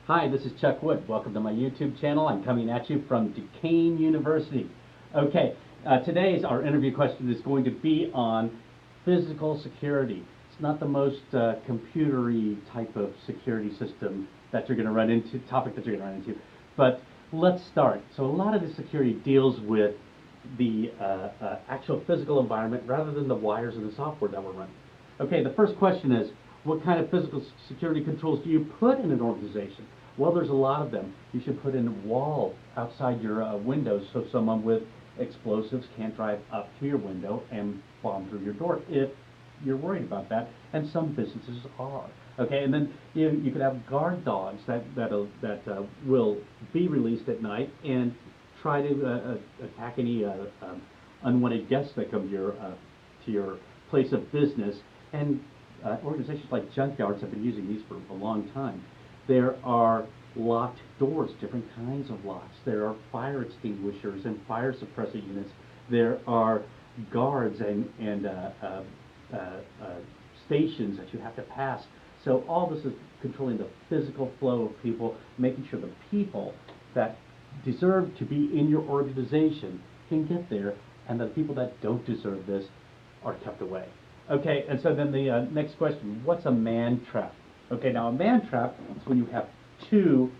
Hi, this is Chuck Wood. Welcome to my YouTube channel. I'm coming at you from Duquesne University. Okay, today's our interview question is going to be on physical security. It's not the most computery type of security system that you're going to run into, topic that you're going to run into. But let's start. So a lot of the security deals with the actual physical environment rather than the wires and the software that we're running. Okay, the first question is, what kind of physical security controls do you put in an organization? Well, there's a lot of them. You should put in a wall outside your windows so someone with explosives can't drive up to your window and bomb through your door if you're worried about that, and some businesses are. Okay, and then you could have guard dogs that will be released at night and try to attack any unwanted guests that come to your place of business. And organizations like junkyards have been using these for a long time. There are locked doors, different kinds of locks. There are fire extinguishers and fire suppressor units. There are guards and stations that you have to pass. So all this is controlling the physical flow of people, making sure the people that deserve to be in your organization can get there, and the people that don't deserve this are kept away. Okay, and so then the next question, what's a man trap? Okay, now a man trap is when you have two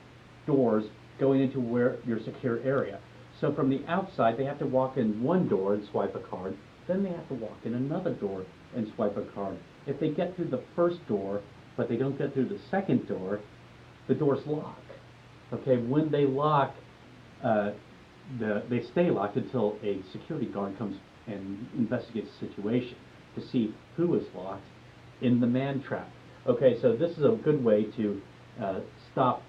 doors going into where your secure area. So from the outside, they have to walk in one door and swipe a card, then they have to walk in another door and swipe a card. If they get through the first door, but they don't get through the second door, the doors lock. Okay, when they lock, they stay locked until a security guard comes and investigates the situation to see who is locked in the man trap. Okay, so this is a good way to stop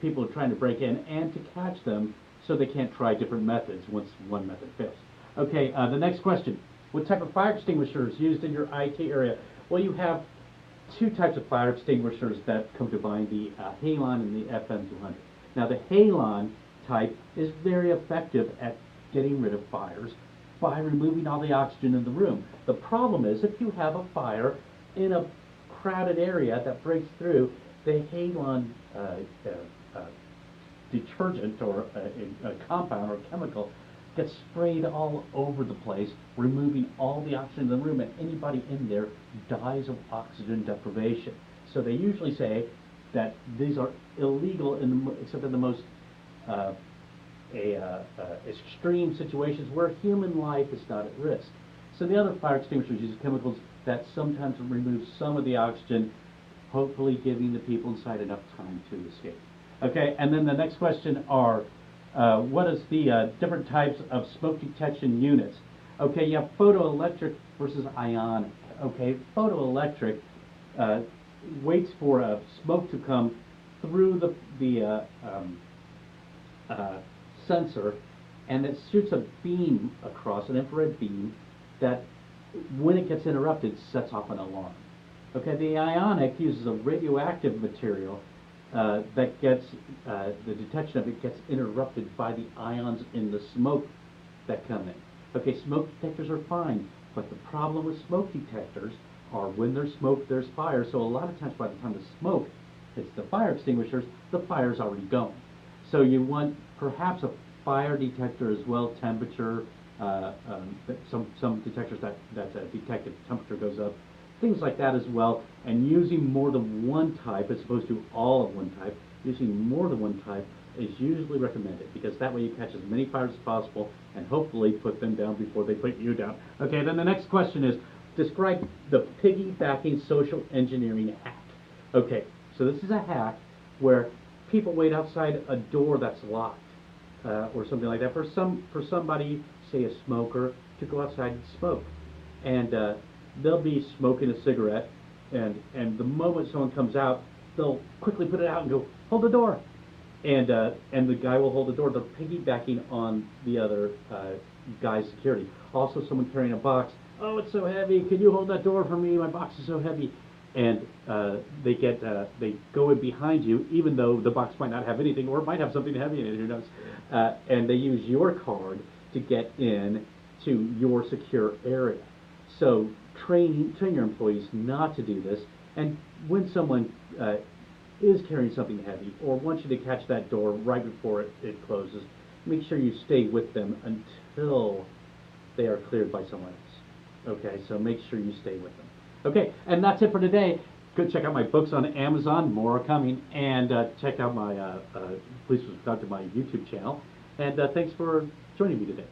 people trying to break in and to catch them so they can't try different methods once one method fails. Okay, the next question. What type of fire extinguisher is used in your IT area? Well, you have two types of fire extinguishers that come to mind, the Halon and the FM200. Now, the Halon type is very effective at getting rid of fires by removing all the oxygen in the room. The problem is if you have a fire in a crowded area that breaks through, the Halon detergent or a compound or chemical gets sprayed all over the place, removing all the oxygen in the room, and anybody in there dies of oxygen deprivation. So they usually say that these are illegal except in the most extreme situations where human life is not at risk. So the other fire extinguishers use chemicals that sometimes remove some of the oxygen, hopefully giving the people inside enough time to escape. Okay, and then the next question are, what is the different types of smoke detection units? Okay, you have photoelectric versus ionic. Okay, photoelectric waits for smoke to come through the sensor, and it shoots a beam across, an infrared beam, that when it gets interrupted sets off an alarm. Okay, the ionic uses a radioactive material that gets, the detection of it gets interrupted by the ions in the smoke that come in. Okay, smoke detectors are fine, but the problem with smoke detectors are when there's smoke, there's fire, so a lot of times by the time the smoke hits the fire extinguishers, the fire's already gone. So you want perhaps a fire detector as well, temperature, some detectors that detect if temperature goes up, things like that as well, and using more than one type as opposed to all of one type. Using more than one type is usually recommended because that way you catch as many fires as possible and hopefully put them down before they put you down. Okay, then the next question is, describe the piggybacking social engineering hack. Okay, so this is a hack where people wait outside a door that's locked or something like that for somebody, say a smoker, to go outside and smoke. And they'll be smoking a cigarette, and the moment someone comes out, they'll quickly put it out and go, hold the door. And the guy will hold the door. They're piggybacking on the other guy's security. Also, someone carrying a box. Oh, it's so heavy. Can you hold that door for me? My box is so heavy. And they go in behind you, even though the box might not have anything, or it might have something heavy in it, who knows. And they use your card to get in to your secure area. So train your employees not to do this. And when someone is carrying something heavy or wants you to catch that door right before it closes, make sure you stay with them until they are cleared by someone else. Okay, so make sure you stay with them. Okay, and that's it for today. Go check out my books on Amazon, more are coming, and check out my, please subscribe to my YouTube channel. And thanks for joining me today.